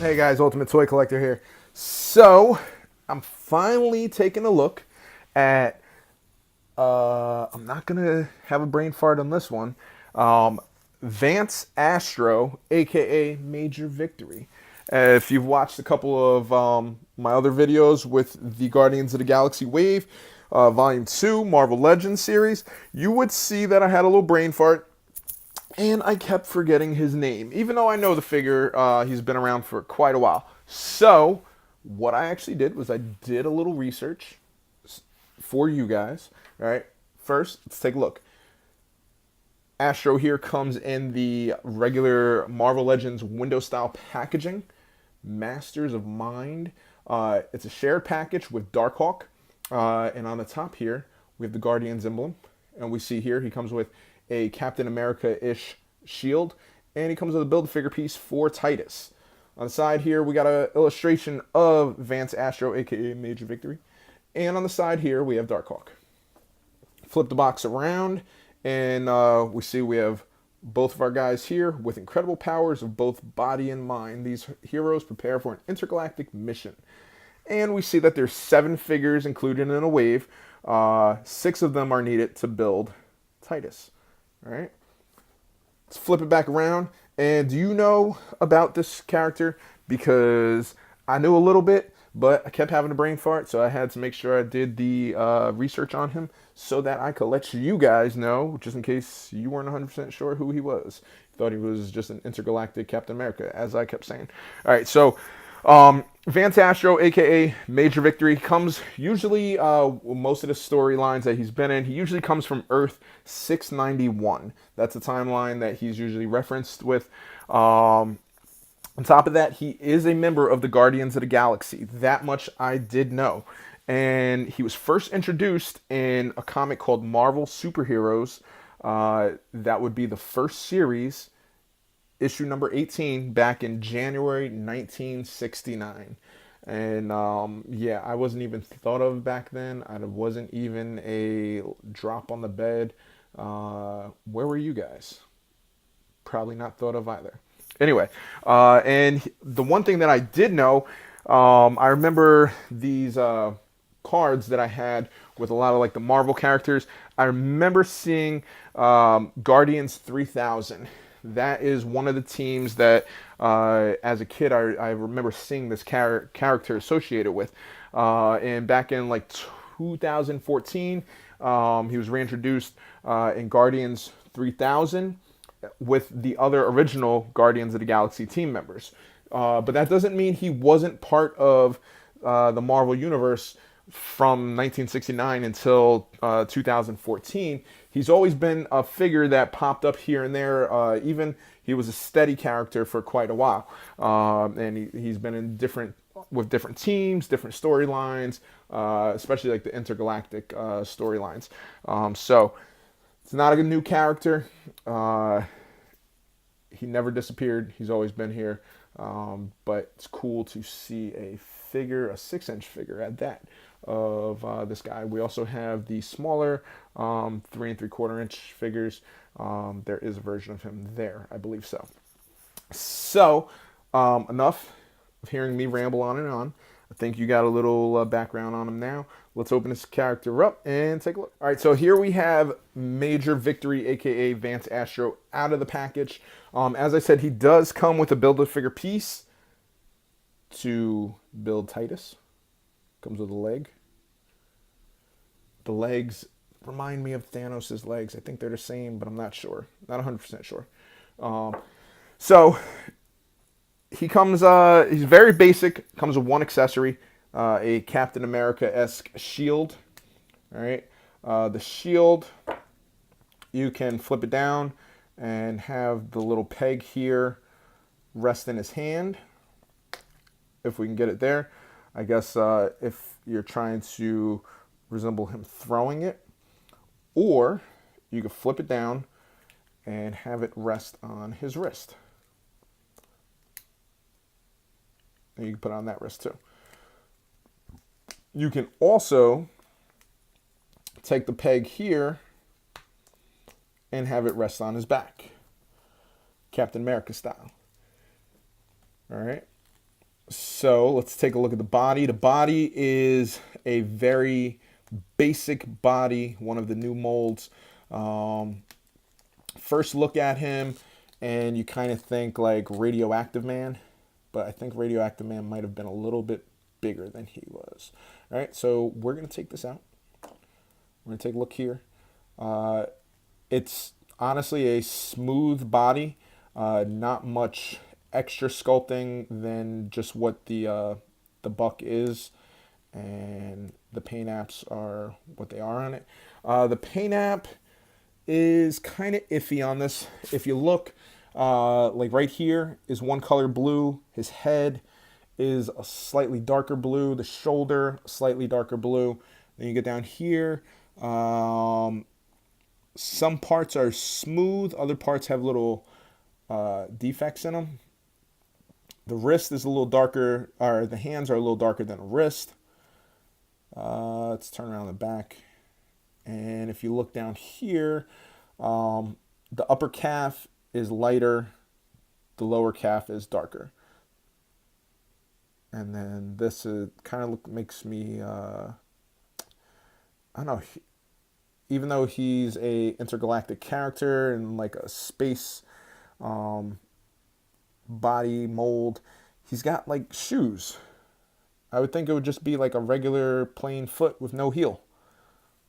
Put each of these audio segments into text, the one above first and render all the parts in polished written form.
Hey guys, Ultimate Toy Collector here. So, I'm finally taking a look at, I'm not going to have a brain fart on this one, Vance Astro, aka Major Victory. If you've watched a couple of my other videos with the Guardians of the Galaxy Wave, Volume 2, Marvel Legends series, you would see that I had a little brain fart and I kept forgetting his name, even though I know the figure. He's been around for quite a while. So, what I actually did was I did a little research for you guys. All right, first, let's take a look. Astro here comes in the regular Marvel Legends window style packaging. Masters of Mind. It's a shared package with Darkhawk. And on the top here, we have the Guardians emblem. And we see here he comes with a Captain America-ish shield. And he comes with a Build-A-Figure piece for Titus. On the side here, we got an illustration of Vance Astro, aka Major Victory. And on the side here, we have Darkhawk. Flip the box around, and we see we have both of our guys here with incredible powers of both body and mind. These heroes prepare for an intergalactic mission. And we see that there's 7 figures included in a wave. 6 of them are needed to build Titus. All right. Let's flip it back around. And do you know about this character? Because I knew a little bit, but I kept having a brain fart, so I had to make sure I did the research on him so that I could let you guys know, just in case you weren't 100% sure who he was. Thought he was just an intergalactic Captain America, as I kept saying. All right, so Vance Astro, aka Major Victory, comes usually most of the storylines that he's been in. He usually comes from Earth 691. That's the timeline that he's usually referenced with. On top of that, he is a member of the Guardians of the Galaxy. That much I did know. And he was first introduced in a comic called Marvel Superheroes. That would be the first series, issue number 18, back in January 1969. And yeah, I wasn't even thought of back then. I wasn't even a drop on the bed. Where were you guys? Probably not thought of either. Anyway, and the one thing that I did know, I remember these cards that I had with a lot of like the Marvel characters. I remember seeing Guardians 3000. That is one of the teams that, as a kid, I remember seeing this character associated with. And back in like 2014, he was reintroduced in Guardians 3000 with the other original Guardians of the Galaxy team members. But that doesn't mean he wasn't part of the Marvel Universe from 1969 until 2014. He's always been a figure that popped up here and there. Even he was a steady character for quite a while. And he's been in with different teams, different storylines, especially like the intergalactic storylines. So it's not a new character. He never disappeared. He's always been here. But it's cool to see a figure, a 6-inch figure at that, of this guy. We also have the smaller 3 3/4-inch figures. There is a version of him there, I believe so. So, enough of hearing me ramble on and on. I think you got a little background on him now. Let's open this character up and take a look. All right, so here we have Major Victory, aka Vance Astro, out of the package. As I said, he does come with a Build-A-Figure piece to build Titus. Comes with a leg. The legs remind me of Thanos' legs. I think they're the same, but I'm not sure. Not 100% sure. So he comes, he's very basic. Comes with one accessory, a Captain America-esque shield. All right. The shield, you can flip it down and have the little peg here rest in his hand. If we can get it there. I guess if you're trying to resemble him throwing it. Or you can flip it down and have it rest on his wrist. And you can put it on that wrist too. You can also take the peg here and have it rest on his back. Captain America style. All right. So let's take a look at the body. The body is a very basic body, one of the new molds. Um, First look at him, and you kind of think like Radioactive Man, but I think Radioactive Man might have been a little bit bigger than he was. All right, so we're going to take this out. We're going to take a look here. Uh, it's honestly a smooth body, not much extra sculpting than just what the buck is, and the paint apps are what they are on it. The paint app is kind of iffy on this. If you look, like right here is one color blue. His head is a slightly darker blue. The shoulder, slightly darker blue. Then you get down here. Some parts are smooth. Other parts have little defects in them. The wrist is a little darker, or the hands are a little darker than a wrist. Let's turn around the back. And if you look down here, the upper calf is lighter, the lower calf is darker. And then this kind of makes me, I don't know, even though he's a intergalactic character and like a space body mold, he's got like shoes. I would think it would just be like a regular plain foot with no heel,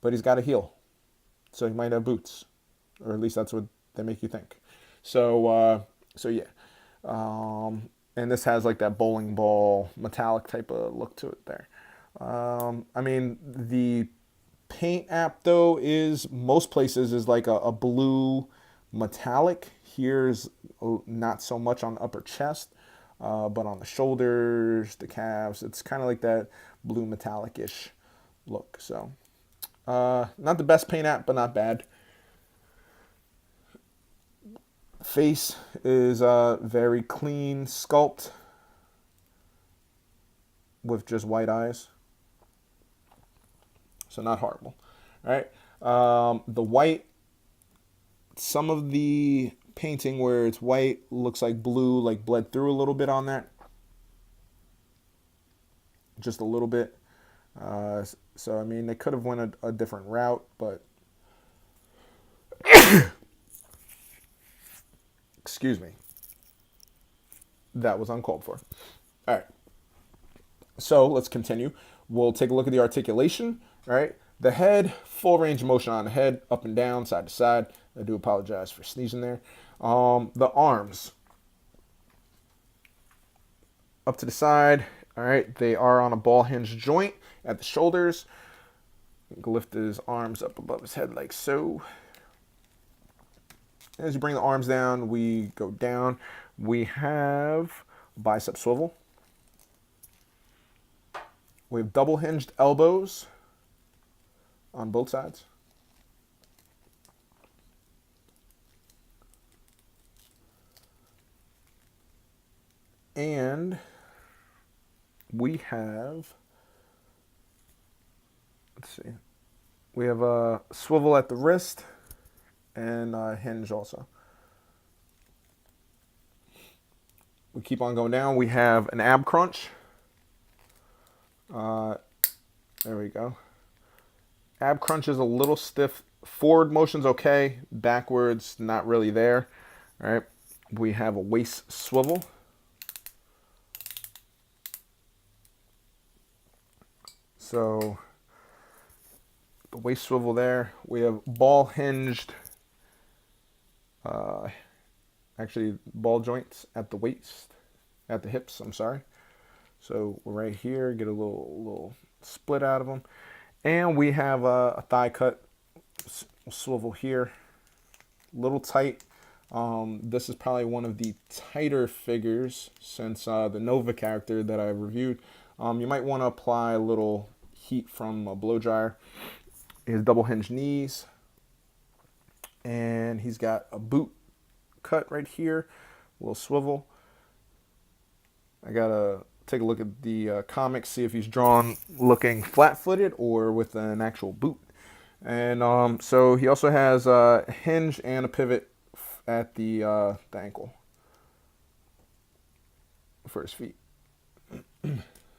but he's got a heel, so he might have boots, or at least that's what they make you think. So yeah, and this has like that bowling ball metallic type of look to it there. I mean, the paint app though is most places is like a blue metallic. Here's not so much on the upper chest, but on the shoulders, the calves, it's kind of like that blue metallic-ish look. So not the best paint app, but not bad. Face is very clean sculpt with just white eyes. So not horrible. All right. The white, some of the painting where it's white looks like blue, like bled through a little bit on that. Just a little bit. So, I mean, they could have went a different route, but excuse me. That was uncalled for. All right. So let's continue. We'll take a look at the articulation. All right. The head, full range of motion on the head, up and down, side to side. I do apologize for sneezing there. The arms, up to the side. All right. They are on a ball hinge joint at the shoulders. Lift his arms up above his head like so. As you bring the arms down, we go down. We have bicep swivel. We have double hinged elbows on both sides. And we have, let's see, we have a swivel at the wrist and a hinge also. We keep on going down. We have an ab crunch. There we go. Ab crunch is a little stiff. Forward motion's okay. Backwards, not really there. All right. We have a waist swivel. So the waist swivel there. We have ball hinged, actually ball joints at the waist, at the hips, I'm sorry. So right here, get a little split out of them. And we have a thigh cut swivel here, little tight. This is probably one of the tighter figures since the Nova character that I reviewed. You might want to apply a little heat from a blow dryer. His double hinge knees, and he's got a boot cut right here, a little swivel. I gotta take a look at the comics, see if he's drawn looking flat-footed or with an actual boot. And so he also has a hinge and a pivot at the ankle for his feet.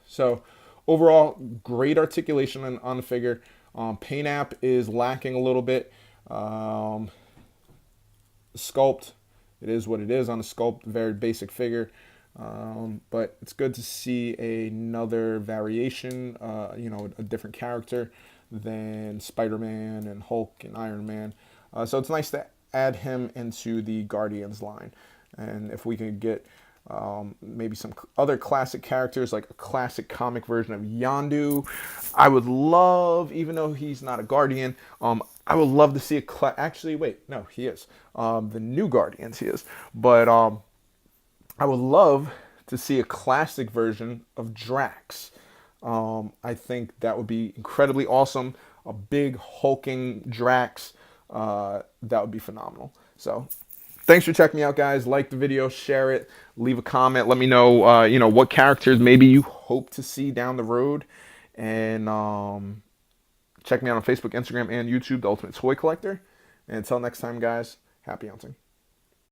So overall, great articulation on the figure. Paint app is lacking a little bit. Sculpt, it is what it is on the sculpt, very basic figure. But it's good to see another variation, a different character than Spider-Man and Hulk and Iron Man. So it's nice to add him into the Guardians line. And if we could get maybe some other classic characters, like a classic comic version of Yondu, I would love, even though he's not a Guardian, I would love to see actually, wait, no, he is. The new Guardians, he is. But I would love to see a classic version of Drax. I think that would be incredibly awesome. A big hulking Drax. That would be phenomenal. So thanks for checking me out, guys. Like the video, share it, leave a comment. Let me know, what characters maybe you hope to see down the road. And check me out on Facebook, Instagram, and YouTube, The Ultimate Toy Collector. And until next time, guys, happy hunting.